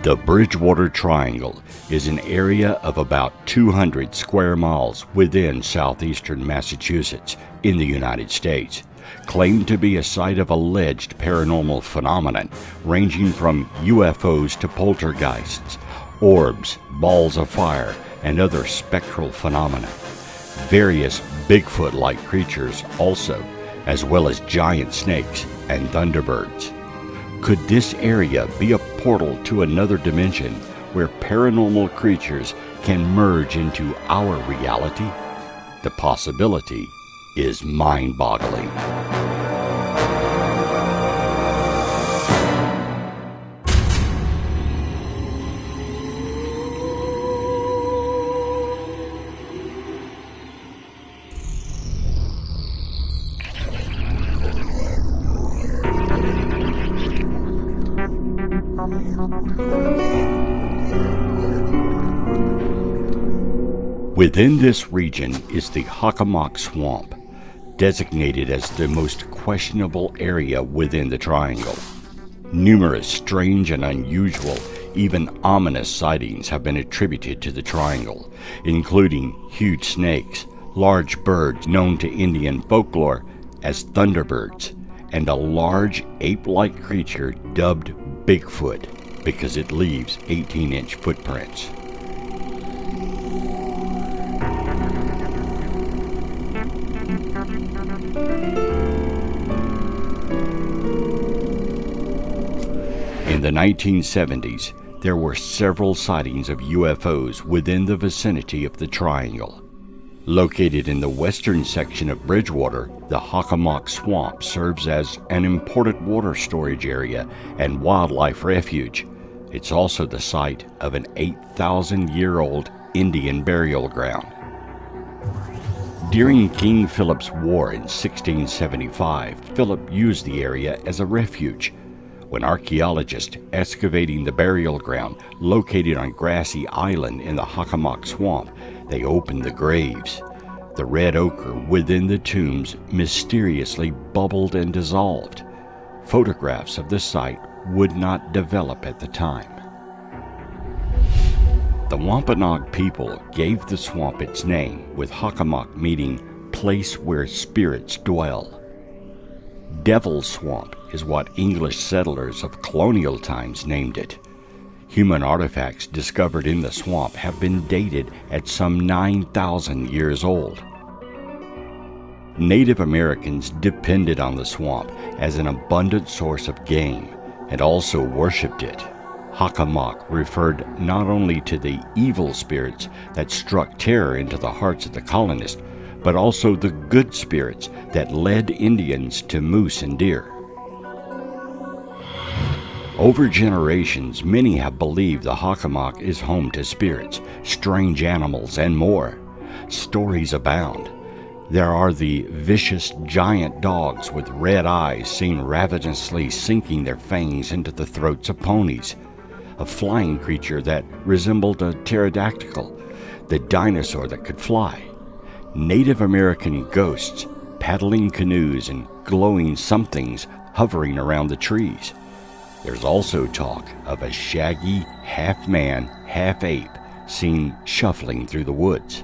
The Bridgewater Triangle is an area of about 200 square miles within southeastern Massachusetts in the United States, claimed to be a site of alleged paranormal phenomenon ranging from UFOs to poltergeists, orbs, balls of fire, and other spectral phenomena. Various Bigfoot-like creatures also, as well as giant snakes and thunderbirds. Could this area be a portal to another dimension where paranormal creatures can merge into our reality? The possibility is mind-boggling. Within this region is the Hockomock Swamp, designated as the most questionable area within the triangle. Numerous strange and unusual, even ominous sightings have been attributed to the triangle, including huge snakes, large birds known to Indian folklore as Thunderbirds, and a large ape-like creature dubbed Bigfoot because it leaves 18-inch footprints. In the 1970s, there were several sightings of UFOs within the vicinity of the triangle. Located in the western section of Bridgewater, the Hockomock Swamp serves as an important water storage area and wildlife refuge. It's also the site of an 8,000-year-old Indian burial ground. During King Philip's War in 1675, Philip used the area as a refuge. When archaeologists excavating the burial ground located on Grassy Island in the Hockomock Swamp, they opened the graves. The red ochre within the tombs mysteriously bubbled and dissolved. Photographs of the site would not develop at the time. The Wampanoag people gave the swamp its name, with Hockomock meaning place where spirits dwell. Devil's Swamp is what English settlers of colonial times named it. Human artifacts discovered in the swamp have been dated at some 9,000 years old. Native Americans depended on the swamp as an abundant source of game and also worshipped it. Hockomock referred not only to the evil spirits that struck terror into the hearts of the colonists, but also the good spirits that led Indians to moose and deer. Over generations, many have believed the Hockomock is home to spirits, strange animals, and more. Stories abound. There are the vicious giant dogs with red eyes seen ravenously sinking their fangs into the throats of ponies, a flying creature that resembled a pterodactyl, the dinosaur that could fly, Native American ghosts paddling canoes and glowing somethings hovering around the trees. There's also talk of a shaggy half-man, half-ape seen shuffling through the woods.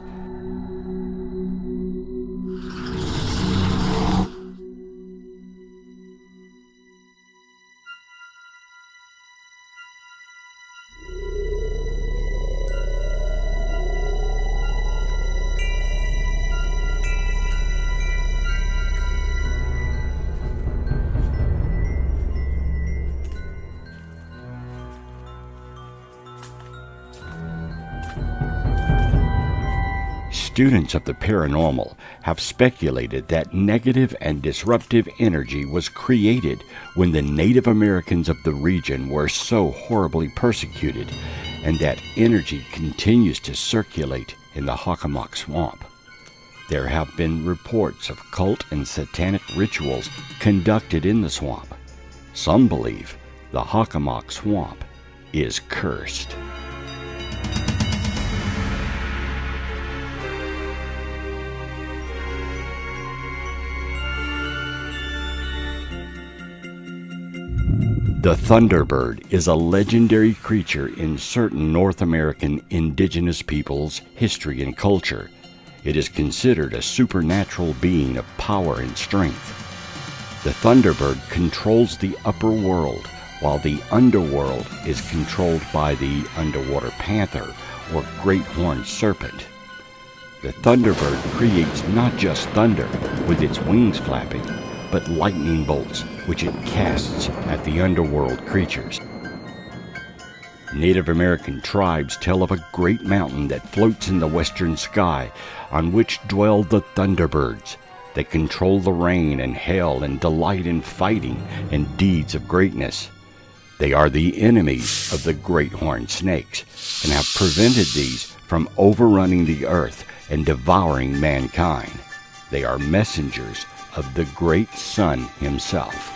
Students of the paranormal have speculated that negative and disruptive energy was created when the Native Americans of the region were so horribly persecuted, and that energy continues to circulate in the Hockomock Swamp. There have been reports of cult and satanic rituals conducted in the swamp. Some believe the Hockomock Swamp is cursed. The Thunderbird is a legendary creature in certain North American indigenous peoples' history and culture. It is considered a supernatural being of power and strength. The Thunderbird controls the upper world, while the underworld is controlled by the underwater panther or great horned serpent. The Thunderbird creates not just thunder with its wings flapping, but lightning bolts which it casts at the underworld creatures. Native American tribes tell of a great mountain that floats in the western sky on which dwell the Thunderbirds. They control the rain and hail and delight in fighting and deeds of greatness. They are the enemies of the great horned snakes and have prevented these from overrunning the earth and devouring mankind. They are messengers of the great sun himself.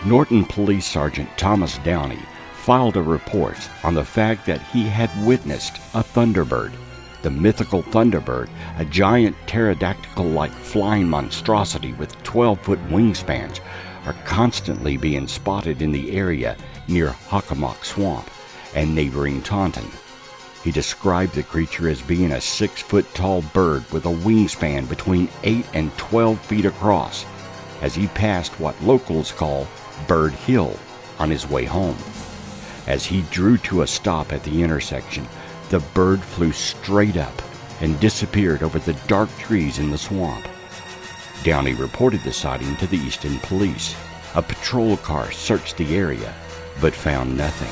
Norton Police Sergeant Thomas Downey filed a report on the fact that he had witnessed a Thunderbird. The mythical Thunderbird, a giant pterodactyl-like flying monstrosity with 12-foot wingspans, are constantly being spotted in the area near Hockomock Swamp and neighboring Taunton. He described the creature as being a 6-foot-tall bird with a wingspan between 8 and 12 feet across, as he passed what locals call Bird Hill on his way home. As he drew to a stop at the intersection, the bird flew straight up and disappeared over the dark trees in the swamp. Downey reported the sighting to the Easton Police. A patrol car searched the area, but found nothing.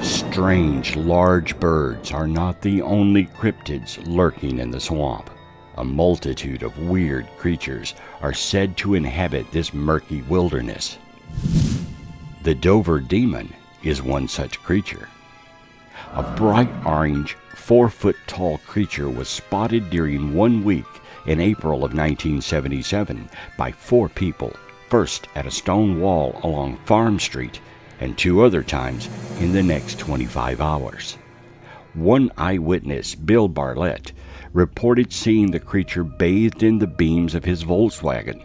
Strange, large birds are not the only cryptids lurking in the swamp. A multitude of weird creatures are said to inhabit this murky wilderness. The Dover Demon is one such creature. A bright orange, 4-foot-tall creature was spotted during 1 week in April of 1977 by 4 people, first at a stone wall along Farm Street and 2 other times in the next 25 hours. One eyewitness, Bill Bartlett, reported seeing the creature bathed in the beams of his Volkswagen.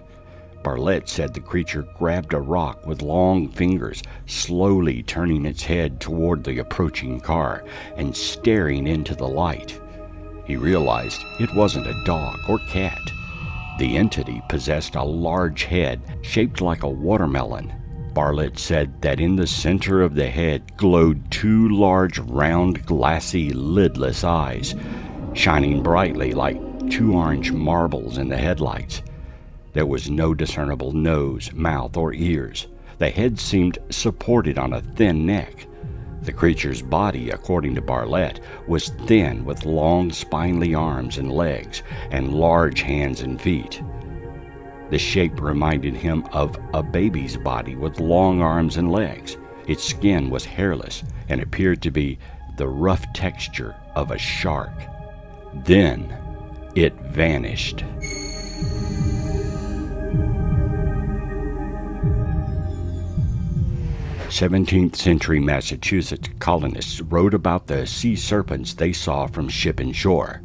Bartlett said the creature grabbed a rock with long fingers, slowly turning its head toward the approaching car and staring into the light. He realized it wasn't a dog or cat. The entity possessed a large head shaped like a watermelon. Bartlett said that in the center of the head glowed 2 large, round, glassy, lidless eyes, shining brightly like 2 orange marbles in the headlights. There was no discernible nose, mouth, or ears. The head seemed supported on a thin neck. The creature's body, according to Bartlett, was thin with long, spindly arms and legs and large hands and feet. The shape reminded him of a baby's body with long arms and legs. Its skin was hairless and appeared to be the rough texture of a shark. Then it vanished. 17th century Massachusetts colonists wrote about the sea serpents they saw from ship and shore.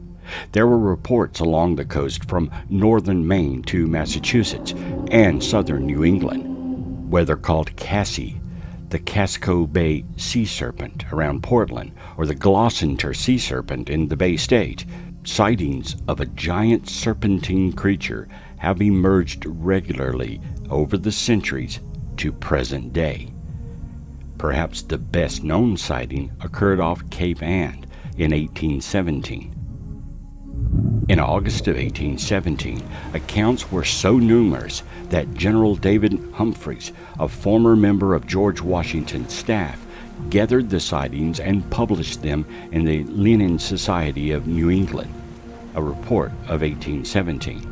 There were reports along the coast from northern Maine to Massachusetts and southern New England, where they're called Cassie, the Casco Bay sea serpent around Portland, or the Gloucester sea serpent in the Bay State. Sightings of a giant serpentine creature have emerged regularly over the centuries to present day. Perhaps the best-known sighting occurred off Cape Ann in 1817. In August of 1817, accounts were so numerous that General David Humphreys, a former member of George Washington's staff, gathered the sightings and published them in the Linnean Society of New England, a report of 1817.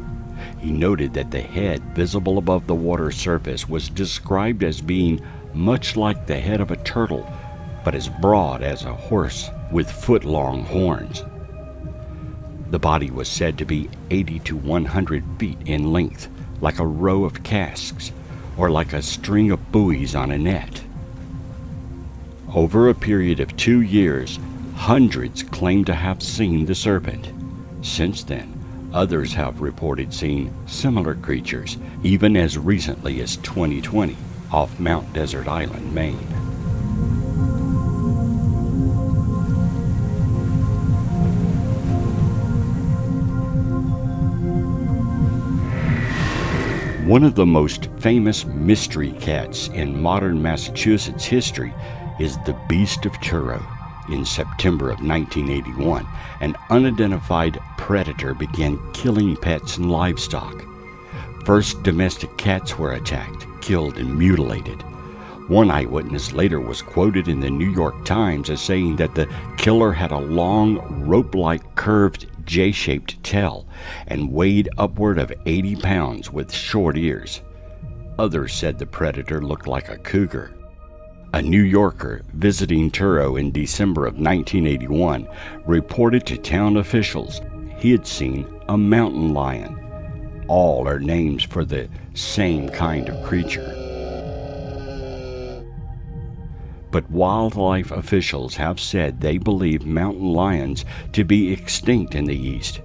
He noted that the head visible above the water surface was described as being much like the head of a turtle, but as broad as a horse with foot-long horns. The body was said to be 80 to 100 feet in length, like a row of casks, or like a string of buoys on a net. Over a period of 2 years, hundreds claim to have seen the serpent. Since then, others have reported seeing similar creatures, even as recently as 2020 off Mount Desert Island, Maine. One of the most famous mystery cats in modern Massachusetts history is the Beast of Truro. In September of 1981, an unidentified predator began killing pets and livestock. First, domestic cats were attacked, killed, and mutilated. One eyewitness later was quoted in the New York Times as saying that the killer had a long, rope-like curved J-shaped tail and weighed upward of 80 pounds with short ears. Others said the predator looked like a cougar. A New Yorker visiting Truro in December of 1981 reported to town officials he had seen a mountain lion. All are names for the same kind of creature. But wildlife officials have said they believe mountain lions to be extinct in the East.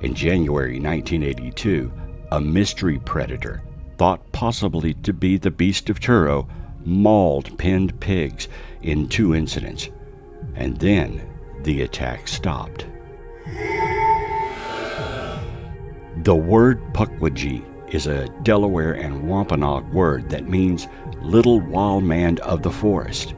In January 1982, a mystery predator, thought possibly to be the Beast of Truro, mauled pinned pigs in 2 incidents, and then the attack stopped. The word Pukwudgie is a Delaware and Wampanoag word that means little wild man of the forest.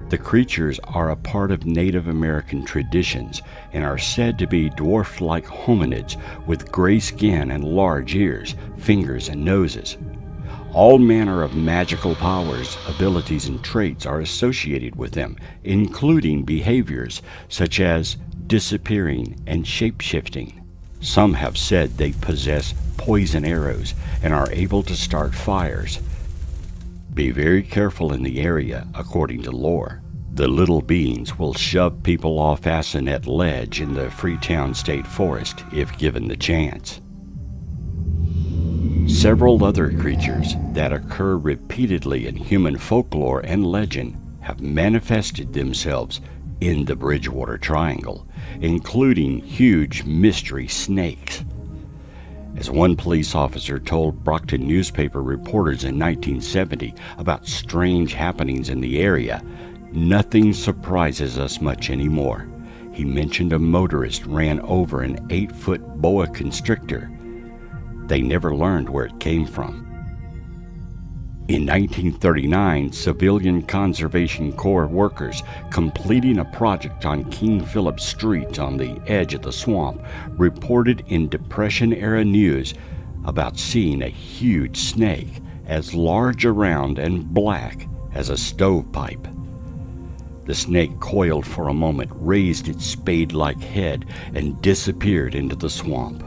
The creatures are a part of Native American traditions and are said to be dwarf-like hominids with gray skin and large ears, fingers, and noses. All manner of magical powers, abilities, and traits are associated with them, including behaviors such as disappearing and shape-shifting. Some have said they possess poison arrows and are able to start fires. Be very careful in the area, according to lore. The little beings will shove people off CiNENET Ledge in the Freetown State Forest if given the chance. Several other creatures that occur repeatedly in human folklore and legend have manifested themselves in the Bridgewater Triangle, including huge mystery snakes. As one police officer told Brockton newspaper reporters in 1970 about strange happenings in the area, nothing surprises us much anymore. He mentioned a motorist ran over an 8-foot boa constrictor. They never learned where it came from. In 1939, Civilian Conservation Corps workers completing a project on King Philip Street on the edge of the swamp reported in Depression-era news about seeing a huge snake as large around and black as a stovepipe. The snake coiled for a moment, raised its spade-like head, and disappeared into the swamp.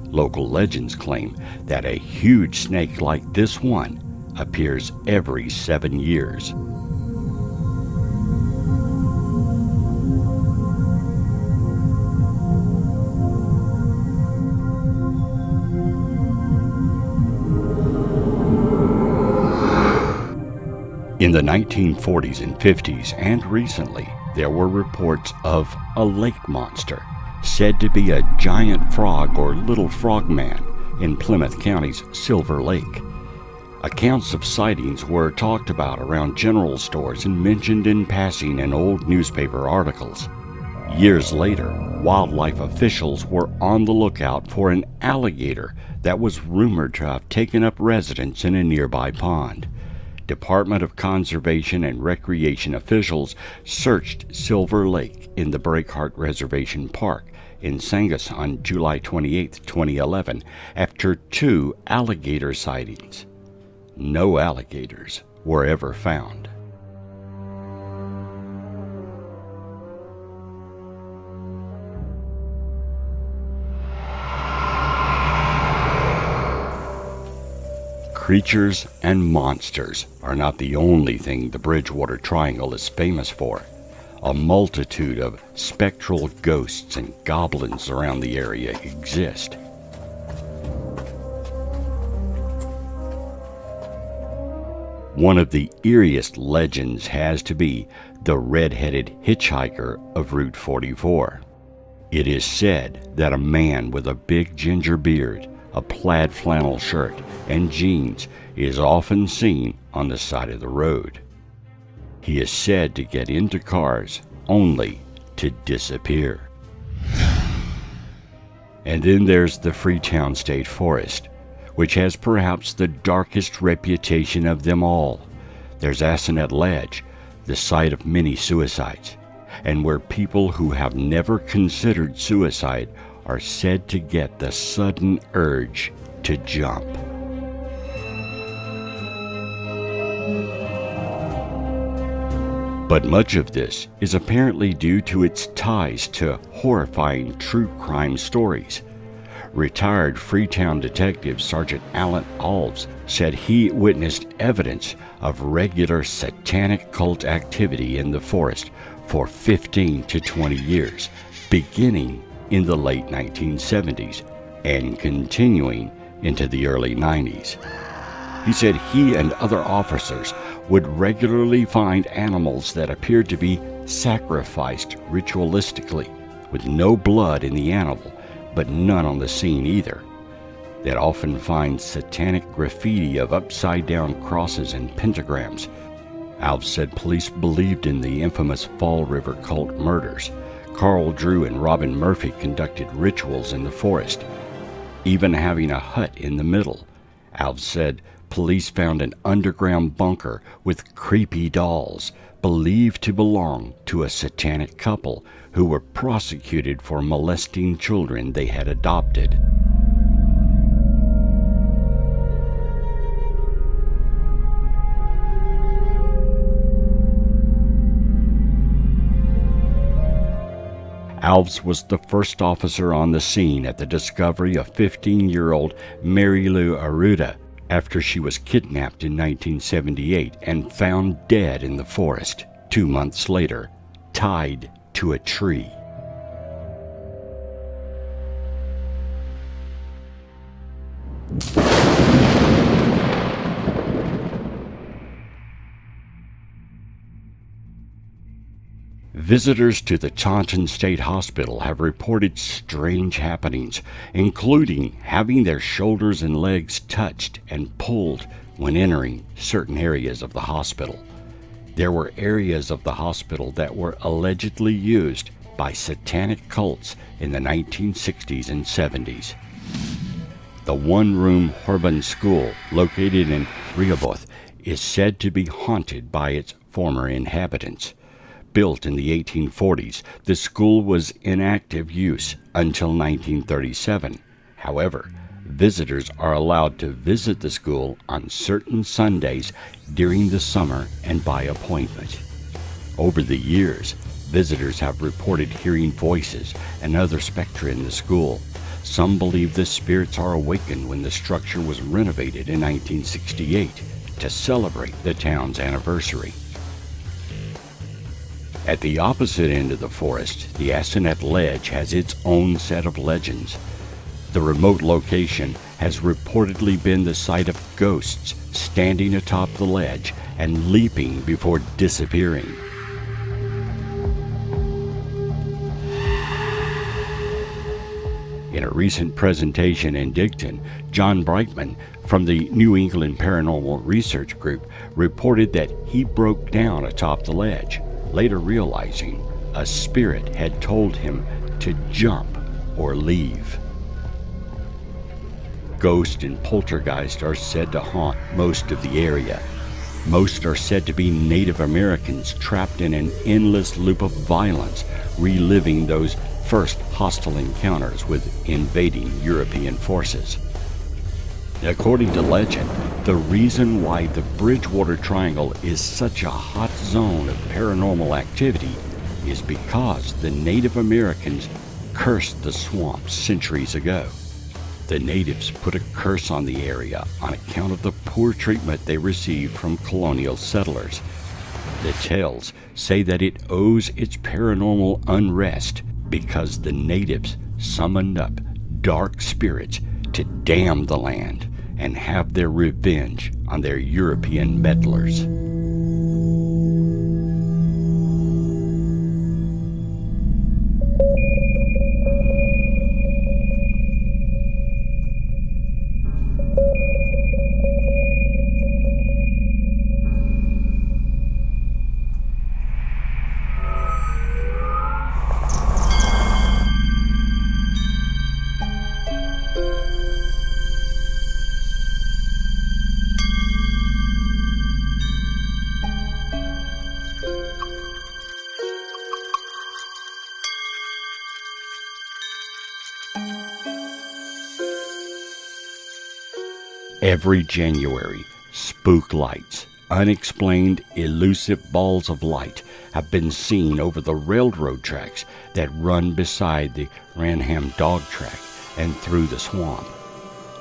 Local legends claim that a huge snake like this one appears every 7 years. In the 1940s and 50s, and recently, there were reports of a lake monster, said to be a giant frog or little frogman in Plymouth County's Silver Lake. Accounts of sightings were talked about around general stores and mentioned in passing in old newspaper articles. Years later, wildlife officials were on the lookout for an alligator that was rumored to have taken up residence in a nearby pond. Department of Conservation and Recreation officials searched Silver Lake in the Breakheart Reservation Park in Sangus on July 28, 2011, after 2 alligator sightings. No alligators were ever found. Creatures and monsters are not the only thing the Bridgewater Triangle is famous for. A multitude of spectral ghosts and goblins around the area exist. One of the eeriest legends has to be the red-headed hitchhiker of Route 44. It is said that a man with a big ginger beard, a plaid flannel shirt, and jeans is often seen on the side of the road. He is said to get into cars only to disappear. And then there's the Freetown State Forest, which has perhaps the darkest reputation of them all. There's CiNENET Ledge, the site of many suicides, and where people who have never considered suicide are said to get the sudden urge to jump. But much of this is apparently due to its ties to horrifying true crime stories. Retired Freetown detective Sergeant Alan Alves said he witnessed evidence of regular satanic cult activity in the forest for 15 to 20 years, beginning in the late 1970s and continuing into the early 90s. He said he and other officers would regularly find animals that appeared to be sacrificed ritualistically, with no blood in the animal, but none on the scene either. They'd often find satanic graffiti of upside-down crosses and pentagrams. Alves said police believed in the infamous Fall River cult murders. Carl Drew and Robin Murphy conducted rituals in the forest, even having a hut in the middle. Alves said police found an underground bunker with creepy dolls believed to belong to a satanic couple who were prosecuted for molesting children they had adopted. Alves was the first officer on the scene at the discovery of 15-year-old Mary Lou Arruda after she was kidnapped in 1978 and found dead in the forest 2 months later, tied to a tree. Visitors to the Taunton State Hospital have reported strange happenings, including having their shoulders and legs touched and pulled when entering certain areas of the hospital. There were areas of the hospital that were allegedly used by satanic cults in the 1960s and 70s. The one-room Horban School, located in Rehoboth, is said to be haunted by its former inhabitants. Built in the 1840s, the school was in active use until 1937. However, visitors are allowed to visit the school on certain Sundays during the summer and by appointment. Over the years, visitors have reported hearing voices and other spectra in the school. Some believe the spirits are awakened when the structure was renovated in 1968 to celebrate the town's anniversary. At the opposite end of the forest, the CiNENET Ledge has its own set of legends. The remote location has reportedly been the site of ghosts standing atop the ledge and leaping before disappearing. In a recent presentation in Digton, John Brightman from the New England Paranormal Research Group reported that he broke down atop the ledge, later realizing a spirit had told him to jump or leave. Ghosts and poltergeists are said to haunt most of the area. Most are said to be Native Americans trapped in an endless loop of violence, reliving those first hostile encounters with invading European forces. According to legend, the reason why the Bridgewater Triangle is such a hot zone of paranormal activity is because the Native Americans cursed the swamp centuries ago. The natives put a curse on the area on account of the poor treatment they received from colonial settlers. The tales say that it owes its paranormal unrest because the natives summoned up dark spirits to damn the land and have their revenge on their European meddlers. Every January, spook lights, unexplained elusive balls of light, have been seen over the railroad tracks that run beside the Ranham dog track and through the swamp.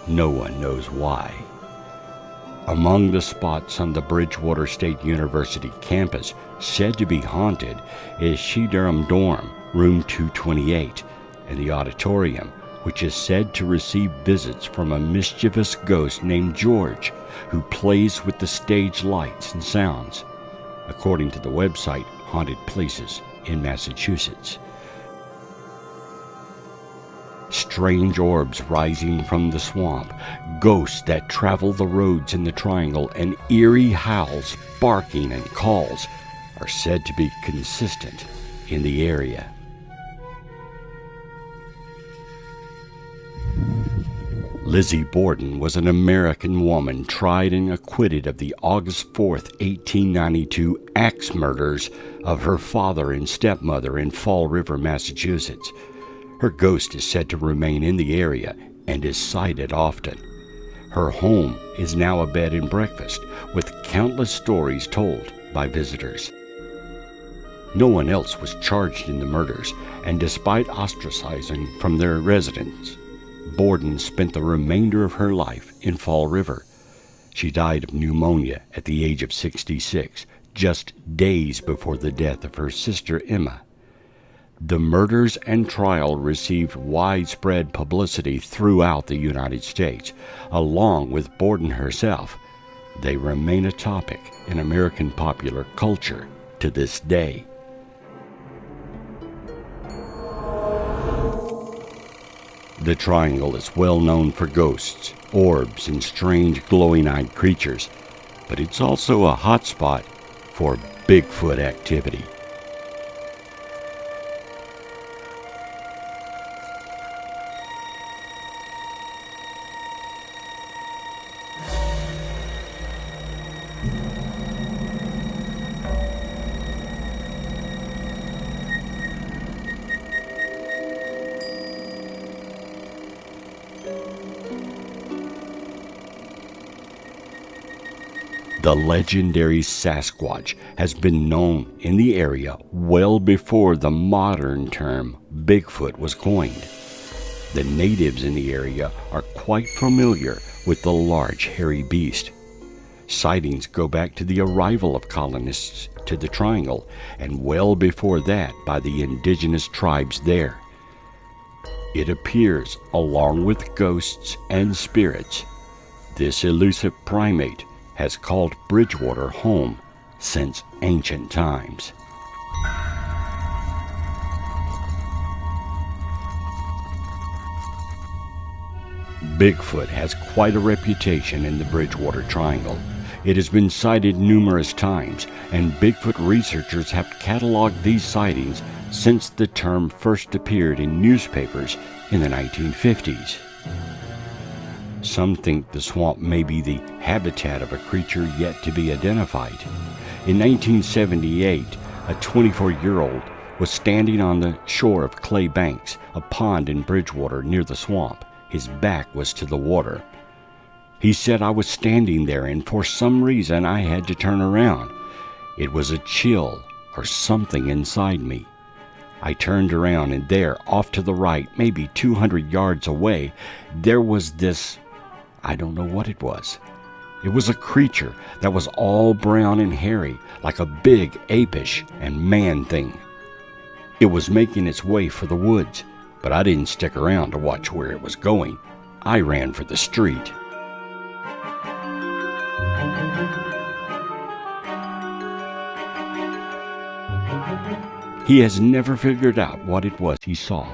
No one knows why. Among the spots on the Bridgewater State University campus said to be haunted is She Durham Dorm, room 228, and the auditorium, which is said to receive visits from a mischievous ghost named George, who plays with the stage lights and sounds, according to the website Haunted Places in Massachusetts. Strange orbs rising from the swamp, ghosts that travel the roads in the triangle, and eerie howls, barking, and calls are said to be consistent in the area. Lizzie Borden was an American woman tried and acquitted of the August 4th, 1892 axe murders of her father and stepmother in Fall River, Massachusetts. Her ghost is said to remain in the area and is sighted often. Her home is now a bed and breakfast, with countless stories told by visitors. No one else was charged in the murders, and despite ostracizing from their residence, Borden spent the remainder of her life in Fall River. She died of pneumonia at the age of 66, just days before the death of her sister Emma. The murders and trial received widespread publicity throughout the United States, along with Borden herself. They remain a topic in American popular culture to this day. The Triangle is well known for ghosts, orbs, and strange glowing-eyed creatures, but it's also a hotspot for Bigfoot activity. The legendary Sasquatch has been known in the area well before the modern term Bigfoot was coined. The natives in the area are quite familiar with the large hairy beast. Sightings go back to the arrival of colonists to the Triangle, and well before that by the indigenous tribes there. It appears along with ghosts and spirits. This elusive primate has called Bridgewater home since ancient times. Bigfoot has quite a reputation in the Bridgewater Triangle. It has been sighted numerous times, and Bigfoot researchers have cataloged these sightings since the term first appeared in newspapers in the 1950s. Some think the swamp may be the habitat of a creature yet to be identified. In 1978, a 24-year-old was standing on the shore of Clay Banks, a pond in Bridgewater near the swamp. His back was to the water. He said, "I was standing there, and for some reason I had to turn around. It was a chill or something inside me. I turned around, and there, off to the right, maybe 200 yards away, there was this, I don't know what it was. It was a creature that was all brown and hairy, like a big apish and man thing. It was making its way for the woods, but I didn't stick around to watch where it was going. I ran for the street." He has never figured out what it was he saw.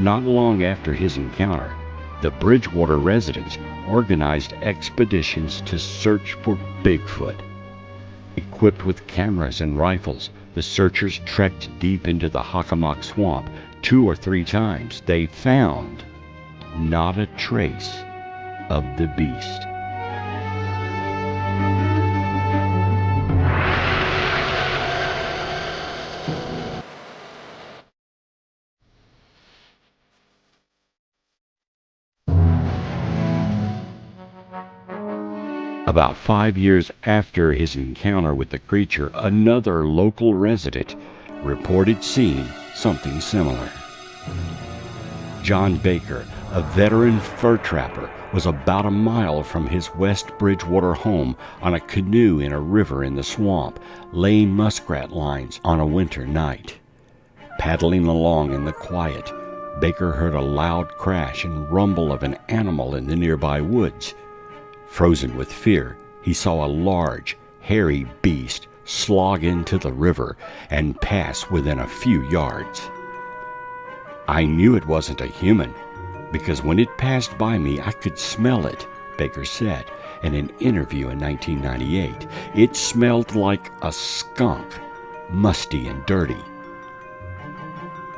Not long after his encounter, the Bridgewater residents organized expeditions to search for Bigfoot. Equipped with cameras and rifles, the searchers trekked deep into the Hockomock swamp. 2 or 3 times they found not a trace of the beast. About 5 years after his encounter with the creature, another local resident reported seeing something similar. John Baker, a veteran fur trapper, was about a mile from his West Bridgewater home on a canoe in a river in the swamp, laying muskrat lines on a winter night. Paddling along in the quiet, Baker heard a loud crash and rumble of an animal in the nearby woods. Frozen with fear, he saw a large, hairy beast slog into the river and pass within a few yards. I knew it wasn't a human, because when it passed by me I could smell it, Baker said in an interview in 1998. It smelled like a skunk, musty and dirty.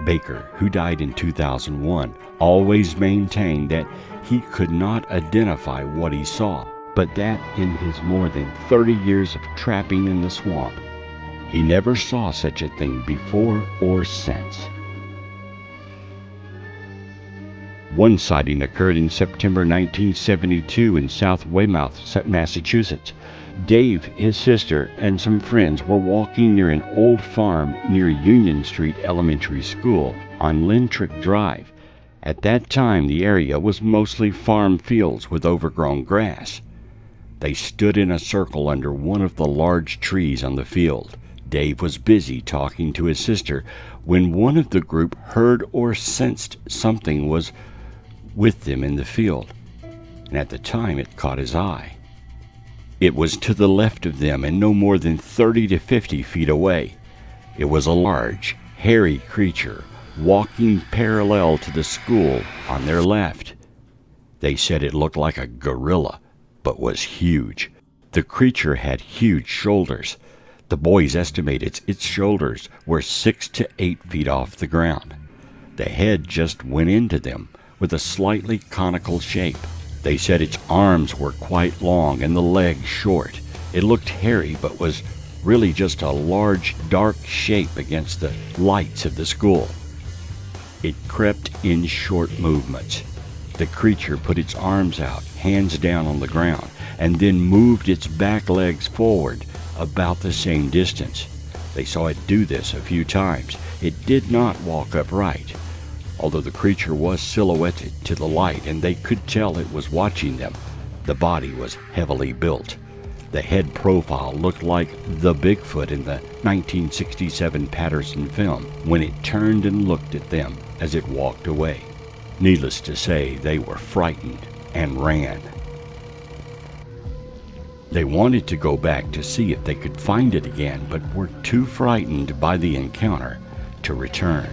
Baker, who died in 2001, always maintained that he could not identify what he saw, but that in his more than 30 years of trapping in the swamp, he never saw such a thing before or since. One sighting occurred in September 1972 in South Weymouth, Massachusetts. Dave, his sister, and some friends were walking near an old farm near Union Street Elementary School on Lintrick Drive. At that time, the area was mostly farm fields with overgrown grass. They stood in a circle under one of the large trees on the field. Dave was busy talking to his sister when one of the group heard or sensed something was with them in the field, and at the time it caught his eye. It was to the left of them and no more than 30 to 50 feet away. It was a large, hairy creature walking parallel to the school on their left. They said it looked like a gorilla, but was huge. The creature had huge shoulders. The boys estimated its shoulders were 6 to 8 feet off the ground. The head just went into them with a slightly conical shape. They said its arms were quite long and the legs short. It looked hairy, but was really just a large, dark shape against the lights of the school. It crept in short movements. The creature put its arms out, hands down on the ground, and then moved its back legs forward about the same distance. They saw it do this a few times. It did not walk upright, although the creature was silhouetted to the light and they could tell it was watching them. The body was heavily built. The head profile looked like the Bigfoot in the 1967 Patterson film when it turned and looked at them as it walked away. Needless to say, they were frightened and ran. They wanted to go back to see if they could find it again, but were too frightened by the encounter to return.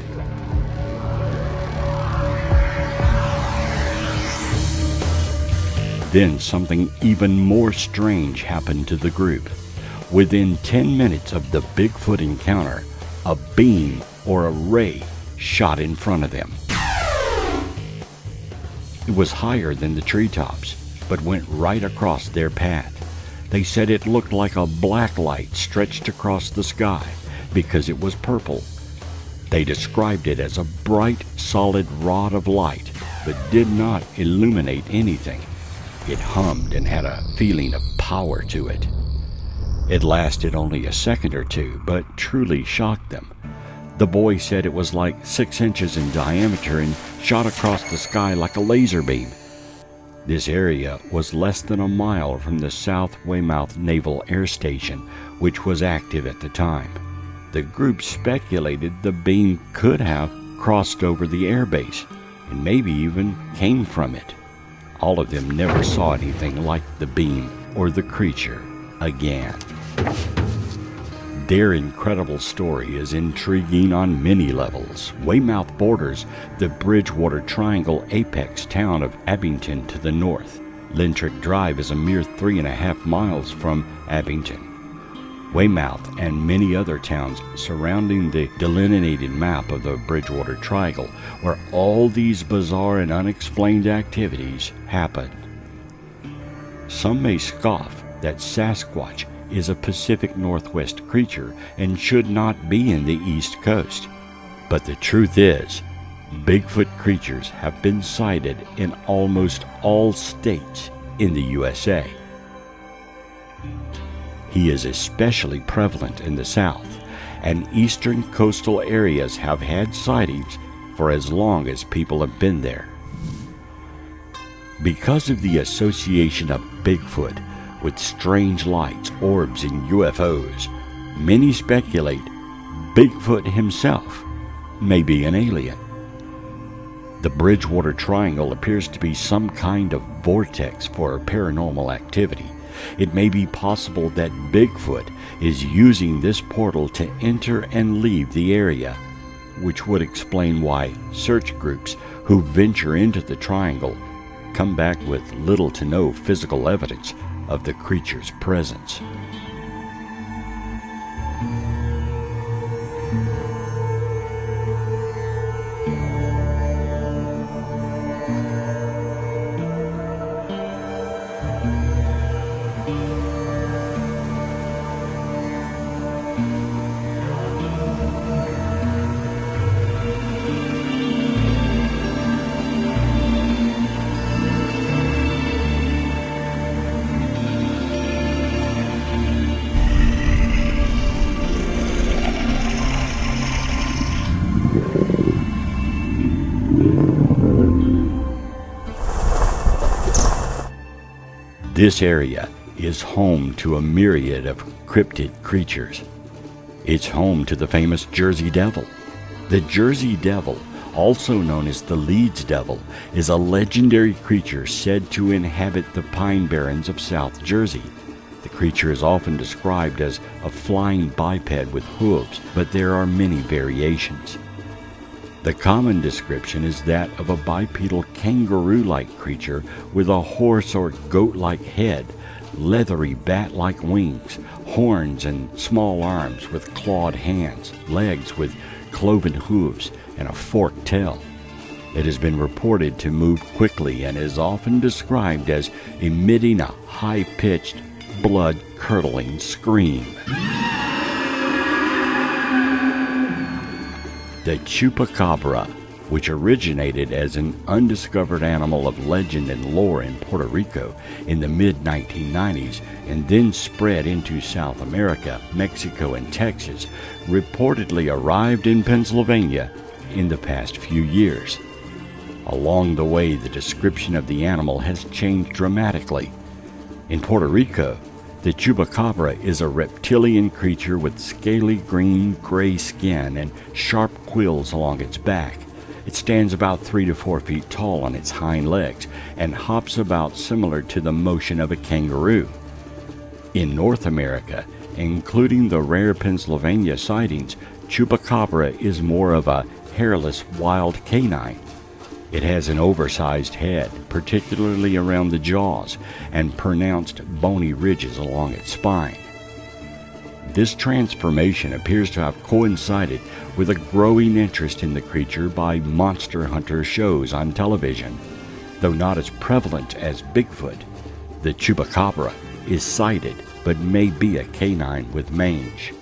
Then something even more strange happened to the group. Within 10 minutes of the Bigfoot encounter, a beam or a ray shot in front of them. It was higher than the treetops, but went right across their path. They said it looked like a black light stretched across the sky because it was purple. They described it as a bright, solid rod of light, but did not illuminate anything. It hummed and had a feeling of power to it. It lasted only a second or two, but truly shocked them. The boy said it was like 6 inches in diameter and shot across the sky like a laser beam. This area was less than a mile from the South Weymouth Naval Air Station, which was active at the time. The group speculated the beam could have crossed over the airbase and maybe even came from it. All of them never saw anything like the beam or the creature again. Their incredible story is intriguing on many levels. Weymouth borders the Bridgewater Triangle apex town of Abington to the north. Lintrick Drive is a mere 3.5 miles from Abington. Weymouth and many other towns surrounding the delineated map of the Bridgewater Triangle, where all these bizarre and unexplained activities happen. Some may scoff that Sasquatch is a Pacific Northwest creature and should not be in the East Coast. But the truth is, Bigfoot creatures have been sighted in almost all states in the USA. He is especially prevalent in the South, and eastern coastal areas have had sightings for as long as people have been there. Because of the association of Bigfoot with strange lights, orbs, and UFOs, many speculate Bigfoot himself may be an alien. The Bridgewater Triangle appears to be some kind of vortex for paranormal activity. It may be possible that Bigfoot is using this portal to enter and leave the area, which would explain why search groups who venture into the triangle come back with little to no physical evidence of the creature's presence. This area is home to a myriad of cryptid creatures. It's home to the famous Jersey Devil. The Jersey Devil, also known as the Leeds Devil, is a legendary creature said to inhabit the pine barrens of South Jersey. The creature is often described as a flying biped with hooves, but there are many variations. The common description is that of a bipedal kangaroo-like creature with a horse or goat-like head, leathery bat-like wings, horns and small arms with clawed hands, legs with cloven hooves, and a forked tail. It has been reported to move quickly and is often described as emitting a high-pitched, blood-curdling scream. The chupacabra, which originated as an undiscovered animal of legend and lore in Puerto Rico in the mid-1990s and then spread into South America, Mexico, and Texas, reportedly arrived in Pennsylvania in the past few years. Along the way, the description of the animal has changed dramatically. In Puerto Rico, the chupacabra is a reptilian creature with scaly green-gray skin and sharp quills along its back. It stands about 3 to 4 feet tall on its hind legs and hops about similar to the motion of a kangaroo. In North America, including the rare Pennsylvania sightings, chupacabra is more of a hairless wild canine. It has an oversized head, particularly around the jaws, and pronounced bony ridges along its spine. This transformation appears to have coincided with a growing interest in the creature by monster hunter shows on television. Though not as prevalent as Bigfoot, the chupacabra is sighted but may be a canine with mange.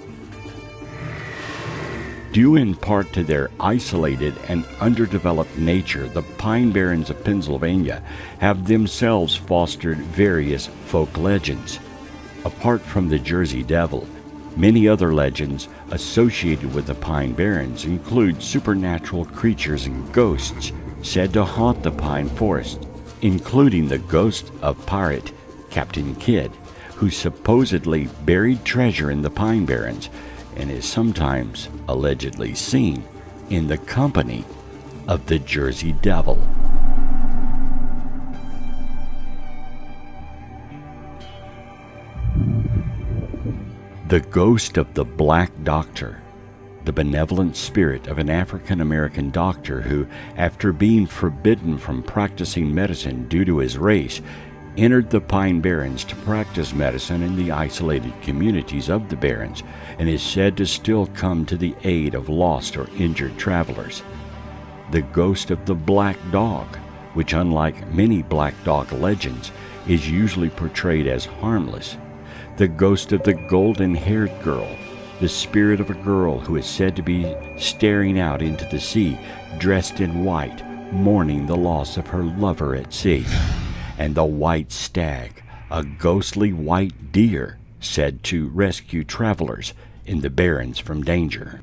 Due in part to their isolated and underdeveloped nature, the Pine Barrens of Pennsylvania have themselves fostered various folk legends. Apart from the Jersey Devil, many other legends associated with the Pine Barrens include supernatural creatures and ghosts said to haunt the pine forest, including the ghost of pirate Captain Kidd, who supposedly buried treasure in the Pine Barrens and is sometimes allegedly seen in the company of the Jersey Devil. The ghost of the Black Doctor, the benevolent spirit of an African-American doctor who, after being forbidden from practicing medicine due to his race, entered the Pine Barrens to practice medicine in the isolated communities of the Barrens, and is said to still come to the aid of lost or injured travelers. The ghost of the Black Dog, which, unlike many black dog legends, is usually portrayed as harmless. The ghost of the golden-haired girl, the spirit of a girl who is said to be staring out into the sea, dressed in white, mourning the loss of her lover at sea. And the white stag, a ghostly white deer, said to rescue travelers in the Barrens from danger.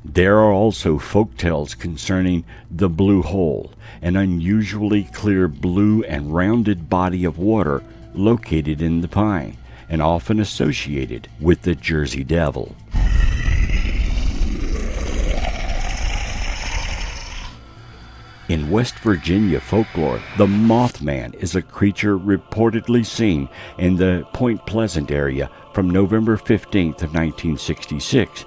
There are also folktales concerning the Blue Hole, an unusually clear blue and rounded body of water located in the pine, and often associated with the Jersey Devil. In West Virginia folklore, the Mothman is a creature reportedly seen in the Point Pleasant area from November 15th of 1966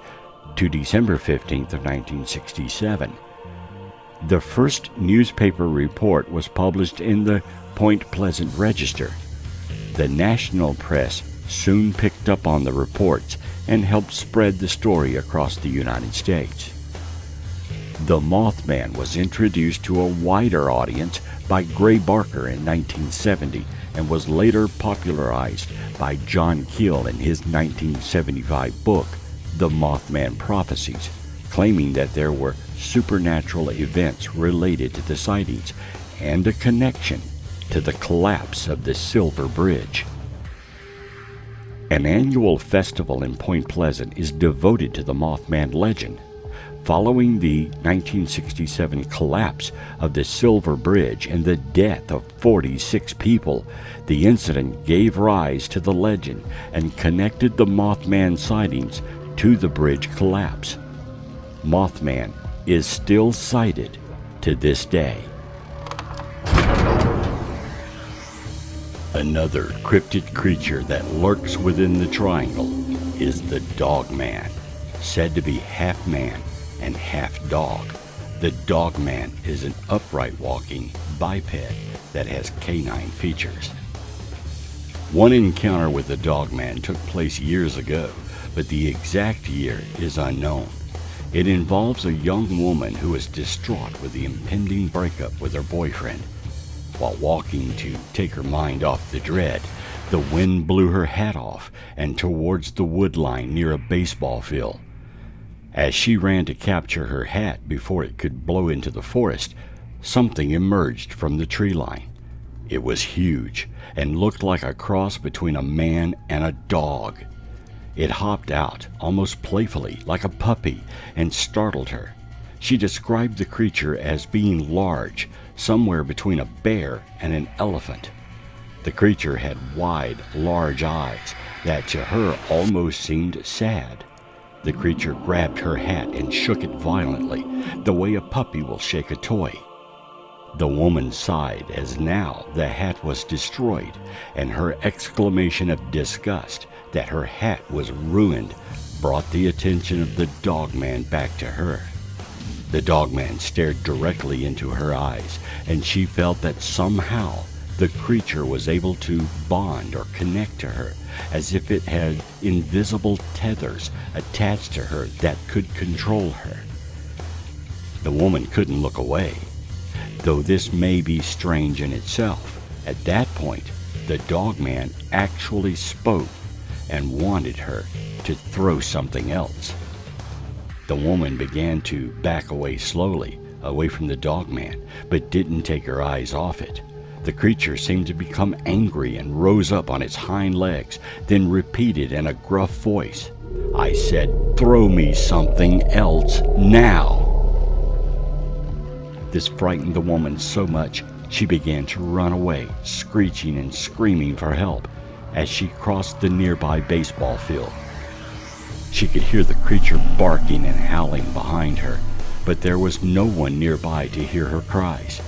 to December 15th of 1967. The first newspaper report was published in the Point Pleasant Register. The national press soon picked up on the reports and helped spread the story across the United States. The Mothman was introduced to a wider audience by Gray Barker in 1970 and was later popularized by John Keel in his 1975 book, The Mothman Prophecies, claiming that there were supernatural events related to the sightings and a connection to the collapse of the Silver Bridge. An annual festival in Point Pleasant is devoted to the Mothman legend. Following the 1967 collapse of the Silver Bridge and the death of 46 people, the incident gave rise to the legend and connected the Mothman sightings to the bridge collapse. Mothman is still sighted to this day. Another cryptid creature that lurks within the triangle is the Dogman, said to be half man and half dog. The Dogman is an upright walking biped that has canine features. One encounter with the Dogman took place years ago, but the exact year is unknown. It involves a young woman who is distraught with the impending breakup with her boyfriend. While walking to take her mind off the dread, the wind blew her hat off and towards the wood line near a baseball field. As she ran to capture her hat before it could blow into the forest, something emerged from the tree line. It was huge and looked like a cross between a man and a dog. It hopped out, almost playfully, like a puppy, and startled her. She described the creature as being large, somewhere between a bear and an elephant. The creature had wide, large eyes that to her almost seemed sad. The creature grabbed her hat and shook it violently, the way a puppy will shake a toy. The woman sighed as now the hat was destroyed, and her exclamation of disgust that her hat was ruined brought the attention of the Dogman back to her. The Dogman stared directly into her eyes, and she felt that somehow the creature was able to bond or connect to her, as if it had invisible tethers attached to her that could control her. The woman couldn't look away. Though this may be strange in itself, at that point, the Dogman actually spoke and wanted her to throw something else. The woman began to back away slowly, away from the Dogman, but didn't take her eyes off it. The creature seemed to become angry and rose up on its hind legs, then repeated in a gruff voice, "I said, throw me something else now." This frightened the woman so much, she began to run away, screeching and screaming for help as she crossed the nearby baseball field. She could hear the creature barking and howling behind her, but there was no one nearby to hear her cries.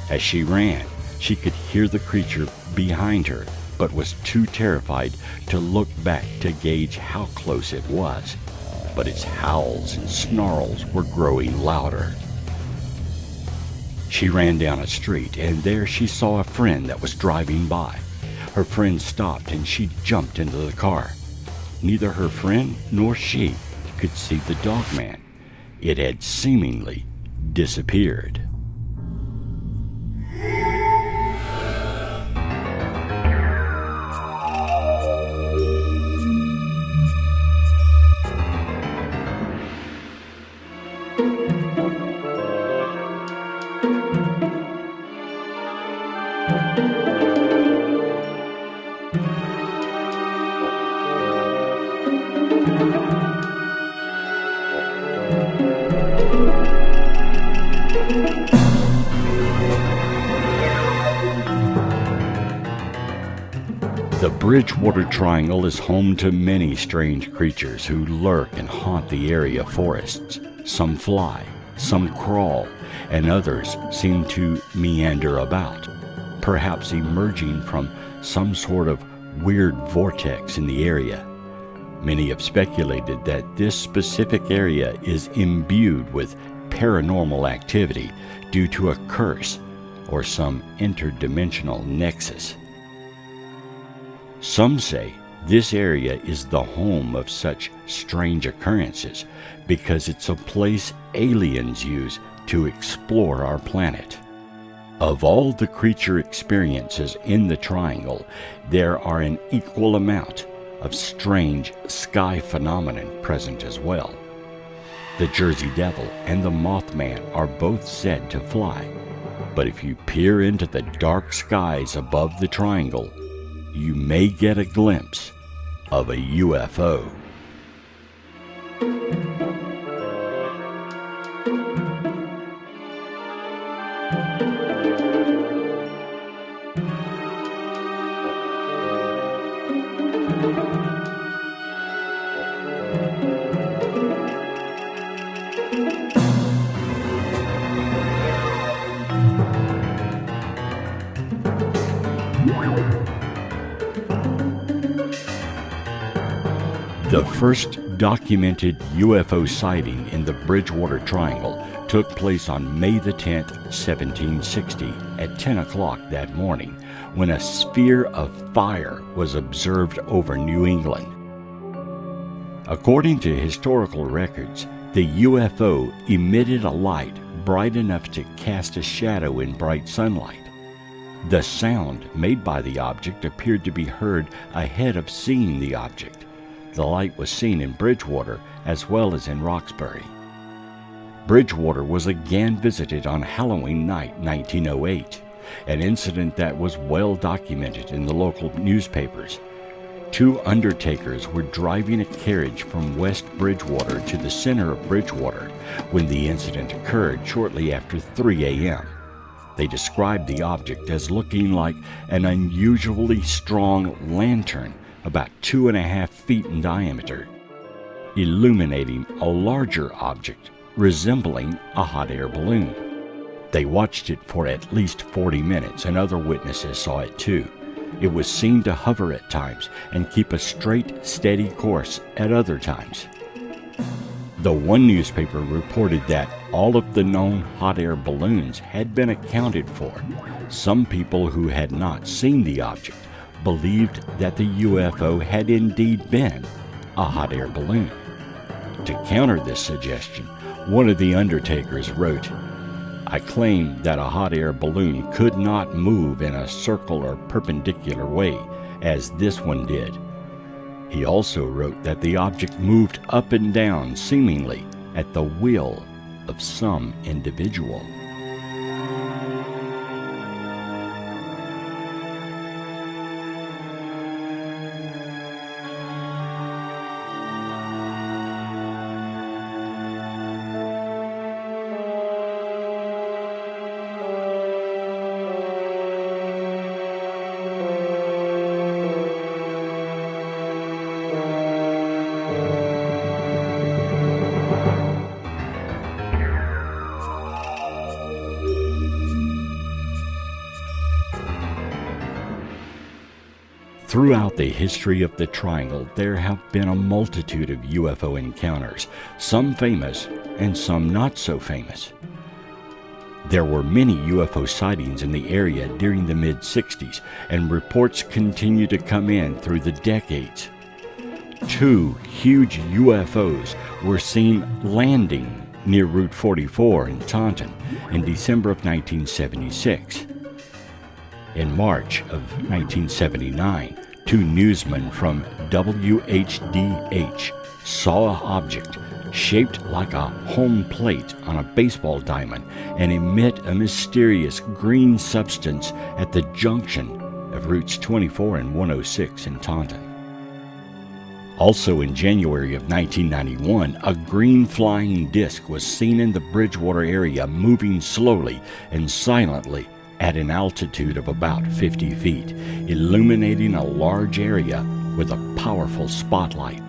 As she ran, she could hear the creature behind her but was too terrified to look back to gauge how close it was. But its howls and snarls were growing louder. She ran down a street, and there she saw a friend that was driving by. Her friend stopped, and she jumped into the car. Neither her friend nor she could see the dogman. It had seemingly disappeared. The Bridgewater Triangle is home to many strange creatures who lurk and haunt the area forests. Some fly, some crawl, and others seem to meander about, perhaps emerging from some sort of weird vortex in the area. Many have speculated that this specific area is imbued with paranormal activity due to a curse or some interdimensional nexus. Some say this area is the home of such strange occurrences because it's a place aliens use to explore our planet. Of all the creature experiences in the triangle, there are an equal amount of strange sky phenomenon present as well. The Jersey Devil and the Mothman are both said to fly, but if you peer into the dark skies above the triangle, you may get a glimpse of a UFO. The first documented UFO sighting in the Bridgewater Triangle took place on May the 10th, 1760, at 10 o'clock that morning, when a sphere of fire was observed over New England. According to historical records, the UFO emitted a light bright enough to cast a shadow in bright sunlight. The sound made by the object appeared to be heard ahead of seeing the object. The light was seen in Bridgewater as well as in Roxbury. Bridgewater was again visited on Halloween night 1908, an incident that was well documented in the local newspapers. Two undertakers were driving a carriage from West Bridgewater to the center of Bridgewater when the incident occurred shortly after 3 a.m. They described the object as looking like an unusually strong lantern about 2.5 feet in diameter, illuminating a larger object resembling a hot air balloon. They watched it for at least 40 minutes, and other witnesses saw it too. It was seen to hover at times and keep a straight, steady course at other times. The one newspaper reported that all of the known hot air balloons had been accounted for. Some people who had not seen the object believed that the UFO had indeed been a hot air balloon. To counter this suggestion, one of the undertakers wrote, "I claim that a hot air balloon could not move in a circle or perpendicular way, as this one did." He also wrote that the object moved up and down seemingly at the will of some individual. Throughout the history of the Triangle, there have been a multitude of UFO encounters, some famous and some not so famous. There were many UFO sightings in the area during the mid-60s, and reports continue to come in through the decades. 2 huge UFOs were seen landing near Route 44 in Taunton in December of 1976. In March of 1979, 2 newsmen from WHDH saw an object shaped like a home plate on a baseball diamond and emit a mysterious green substance at the junction of routes 24 and 106 in Taunton. Also in January of 1991, a green flying disc was seen in the Bridgewater area moving slowly and silently at an altitude of about 50 feet, illuminating a large area with a powerful spotlight.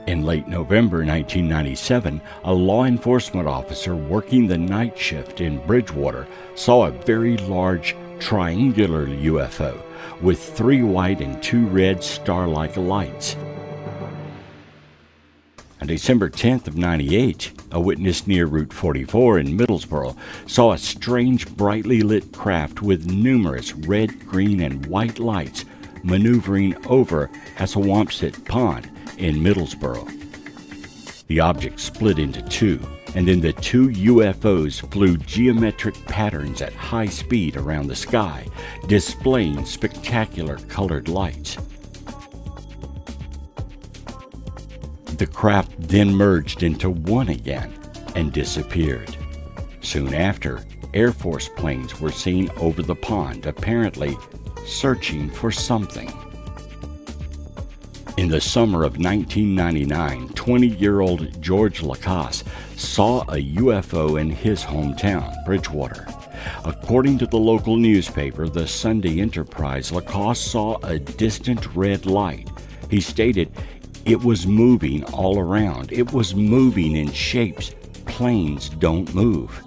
In late November 1997, a law enforcement officer working the night shift in Bridgewater saw a very large triangular UFO with 3 white and 2 red star-like lights. On December 10th of 98, a witness near Route 44 in Middlesboro saw a strange brightly lit craft with numerous red, green, and white lights maneuvering over Assawampset Pond in Middlesboro. The object split into 2, and then the 2 UFOs flew geometric patterns at high speed around the sky, displaying spectacular colored lights. The craft then merged into one again and disappeared. Soon after, Air Force planes were seen over the pond, apparently searching for something. In the summer of 1999, 20-year-old George Lacasse saw a UFO in his hometown, Bridgewater. According to the local newspaper, the Sunday Enterprise, Lacasse saw a distant red light. He stated, "It was moving all around. It was moving in shapes planes don't move."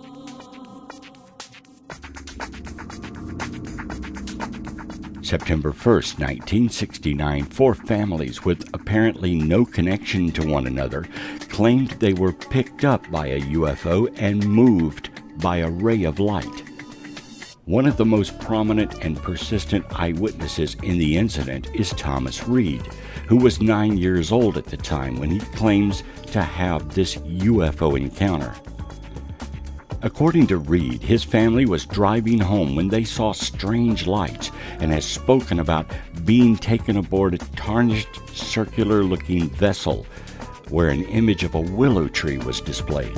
September 1st, 1969, 4 families with apparently no connection to one another claimed they were picked up by a UFO and moved by a ray of light. One of the most prominent and persistent eyewitnesses in the incident is Thomas Reed, who was 9 years old at the time when he claims to have this UFO encounter. According to Reed, his family was driving home when they saw strange lights and has spoken about being taken aboard a tarnished, circular-looking vessel where an image of a willow tree was displayed.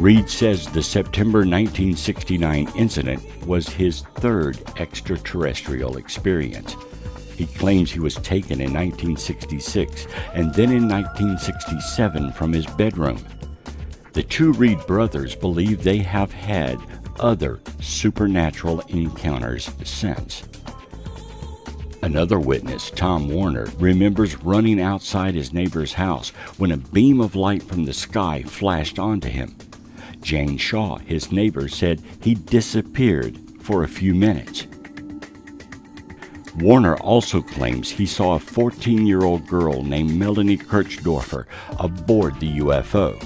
Reed says the September 1969 incident was his 3rd extraterrestrial experience. He claims he was taken in 1966 and then in 1967 from his bedroom. The 2 Reed brothers believe they have had other supernatural encounters since. Another witness, Tom Warner, remembers running outside his neighbor's house when a beam of light from the sky flashed onto him. Jane Shaw, his neighbor, said he disappeared for a few minutes. Warner also claims he saw a 14-year-old girl named Melanie Kirchdorfer aboard the UFO.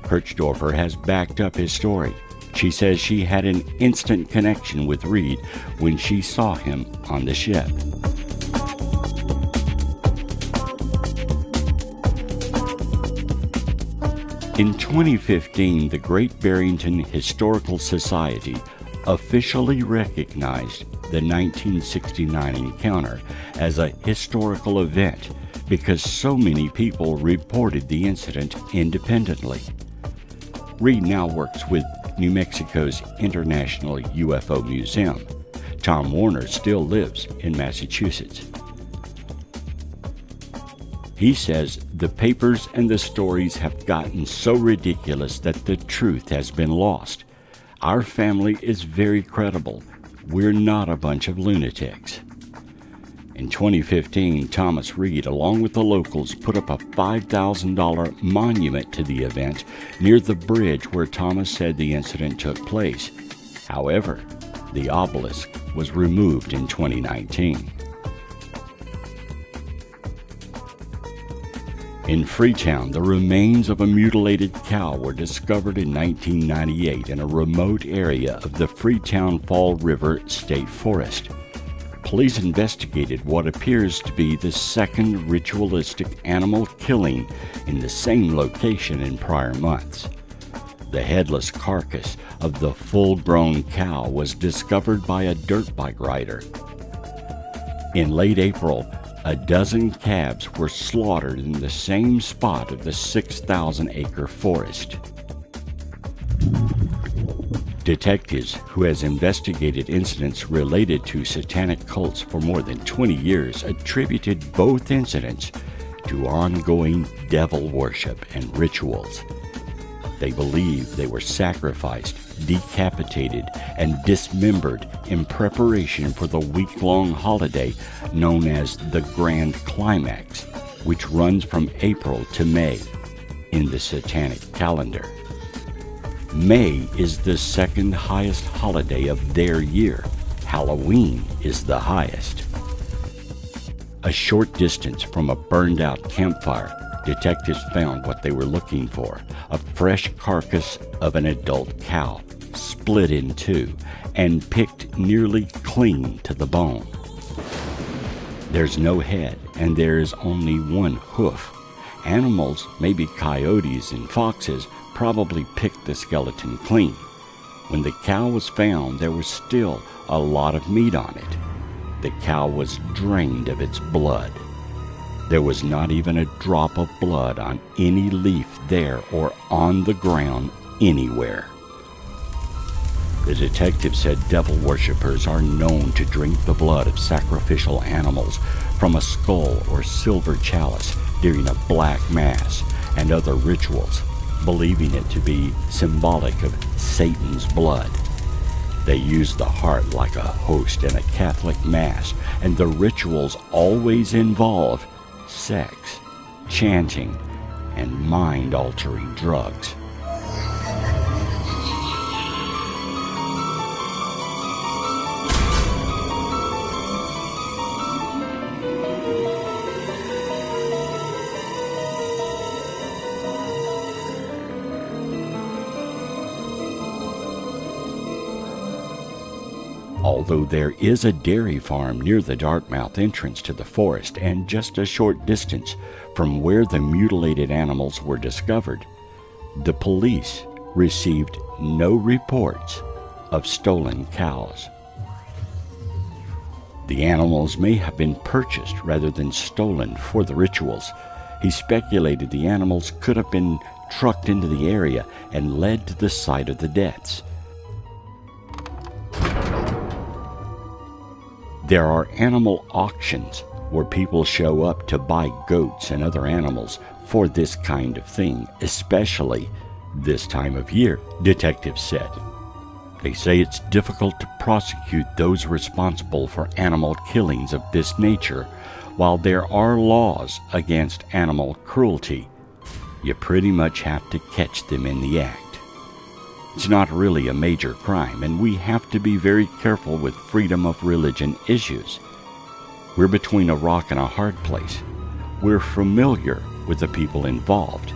Kirchdorfer has backed up his story. She says she had an instant connection with Reed when she saw him on the ship. In 2015, the Great Barrington Historical Society officially recognized the 1969 encounter as a historical event because so many people reported the incident independently. Reed now works with New Mexico's International UFO Museum. Tom Warner still lives in Massachusetts. He says the papers and the stories have gotten so ridiculous that the truth has been lost. Our family is very credible. We're not a bunch of lunatics. In 2015, Thomas Reed, along with the locals, put up a $5,000 monument to the event near the bridge where Thomas said the incident took place. However, the obelisk was removed in 2019. In Freetown, the remains of a mutilated cow were discovered in 1998 in a remote area of the Freetown Fall River State Forest. Police investigated what appears to be the second ritualistic animal killing in the same location in prior months. The headless carcass of the full-grown cow was discovered by a dirt bike rider. In late April, a dozen calves were slaughtered in the same spot of the 6,000-acre forest. Detectives who has investigated incidents related to satanic cults for more than 20 years attributed both incidents to ongoing devil worship and rituals. They believe they were sacrificed, decapitated, and dismembered in preparation for the week-long holiday known as the Grand Climax, which runs from April to May in the satanic calendar. May is the second highest holiday of their year. Halloween is the highest. A short distance from a burned-out campfire, detectives found what they were looking for, a fresh carcass of an adult cow, split in two, and picked nearly clean to the bone. There's no head, and there is only one hoof. Animals, maybe coyotes and foxes, probably picked the skeleton clean. When the cow was found, there was still a lot of meat on it. The cow was drained of its blood. There was not even a drop of blood on any leaf there or on the ground anywhere. The detective said devil worshippers are known to drink the blood of sacrificial animals from a skull or silver chalice during a black mass and other rituals, believing it to be symbolic of Satan's blood. They use the heart like a host in a Catholic mass, and the rituals always involve sex, chanting, and mind-altering drugs. Although there is a dairy farm near the Dartmouth entrance to the forest and just a short distance from where the mutilated animals were discovered, the police received no reports of stolen cows. The animals may have been purchased rather than stolen for the rituals. He speculated the animals could have been trucked into the area and led to the site of the deaths. There are animal auctions where people show up to buy goats and other animals for this kind of thing, especially this time of year, detectives said. They say it's difficult to prosecute those responsible for animal killings of this nature. While there are laws against animal cruelty, you pretty much have to catch them in the act. It's not really a major crime, and we have to be very careful with freedom of religion issues. We're between a rock and a hard place. We're familiar with the people involved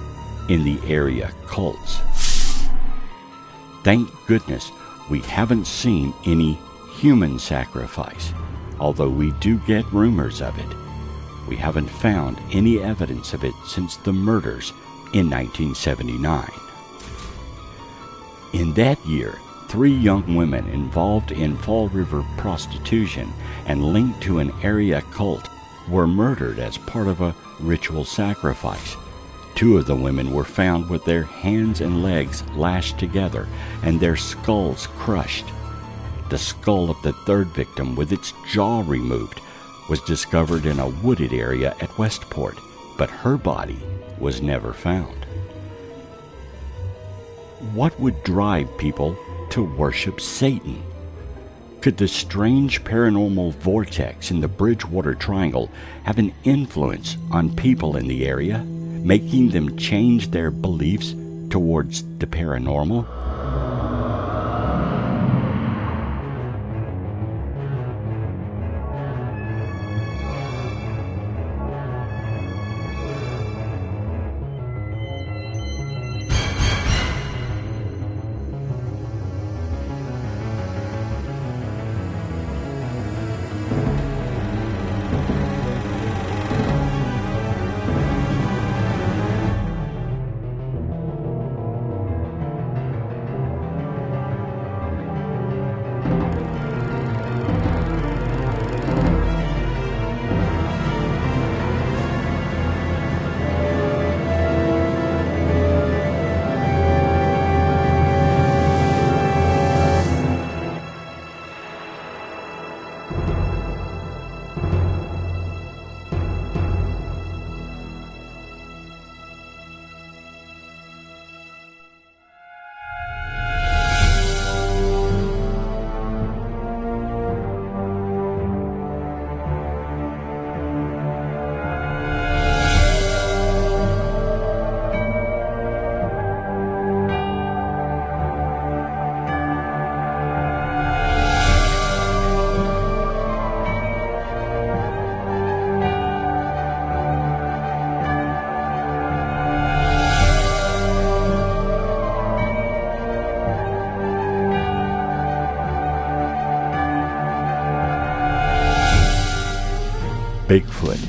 in the area cults. Thank goodness we haven't seen any human sacrifice, although we do get rumors of it. We haven't found any evidence of it since the murders in 1979. In that year, 3 young women involved in Fall River prostitution and linked to an area cult were murdered as part of a ritual sacrifice. 2 of the women were found with their hands and legs lashed together and their skulls crushed. The skull of the 3rd victim, with its jaw removed, was discovered in a wooded area at Westport, but her body was never found. What would drive people to worship Satan? Could the strange paranormal vortex in the Bridgewater Triangle have an influence on people in the area, making them change their beliefs towards the paranormal? Bigfoot,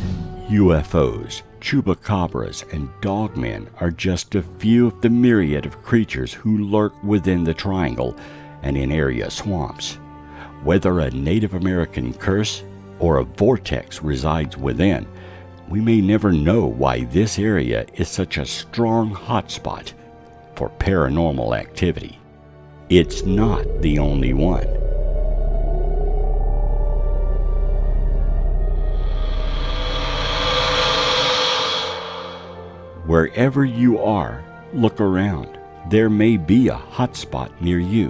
UFOs, chupacabras, and dogmen are just a few of the myriad of creatures who lurk within the triangle and in area swamps. Whether a Native American curse or a vortex resides within, we may never know why this area is such a strong hotspot for paranormal activity. It's not the only one. Wherever you are, look around. There may be a hotspot near you.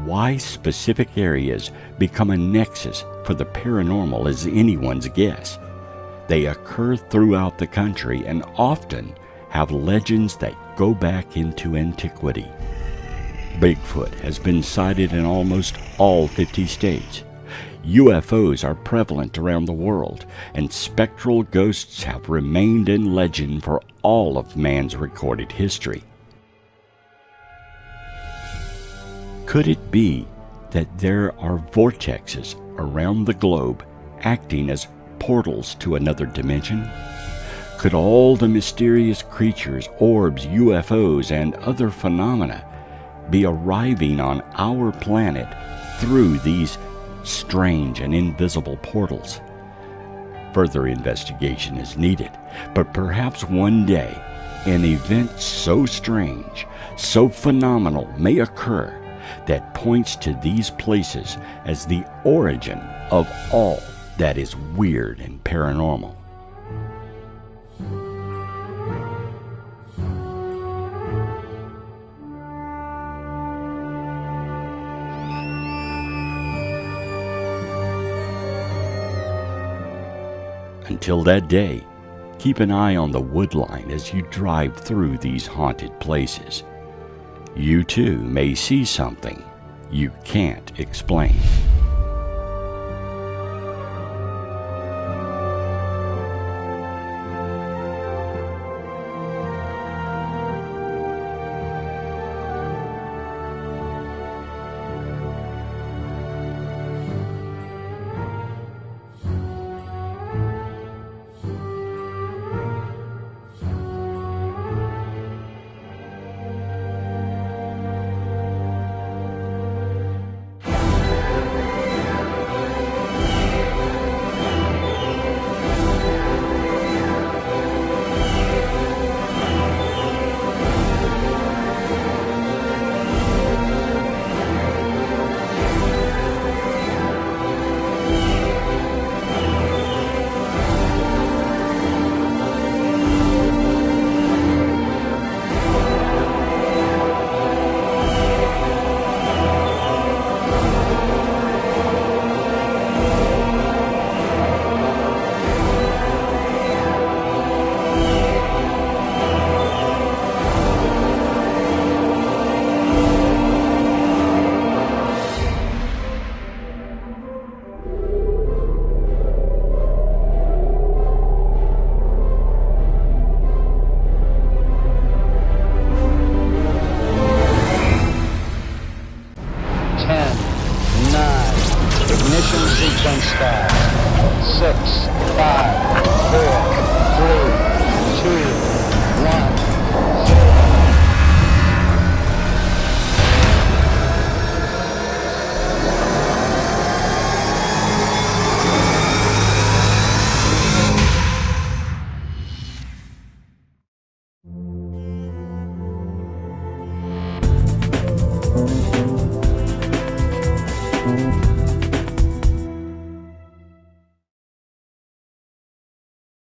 Why specific areas become a nexus for the paranormal is anyone's guess. They occur throughout the country and often have legends that go back into antiquity. Bigfoot has been sighted in almost all 50 states. UFOs are prevalent around the world, and spectral ghosts have remained in legend for all of man's recorded history. Could it be that there are vortexes around the globe acting as portals to another dimension? Could all the mysterious creatures, orbs, UFOs, and other phenomena be arriving on our planet through these strange and invisible portals? Further investigation is needed, but perhaps one day an event so strange, so phenomenal may occur that points to these places as the origin of all that is weird and paranormal. Until that day, keep an eye on the woodline as you drive through these haunted places. You too may see something you can't explain.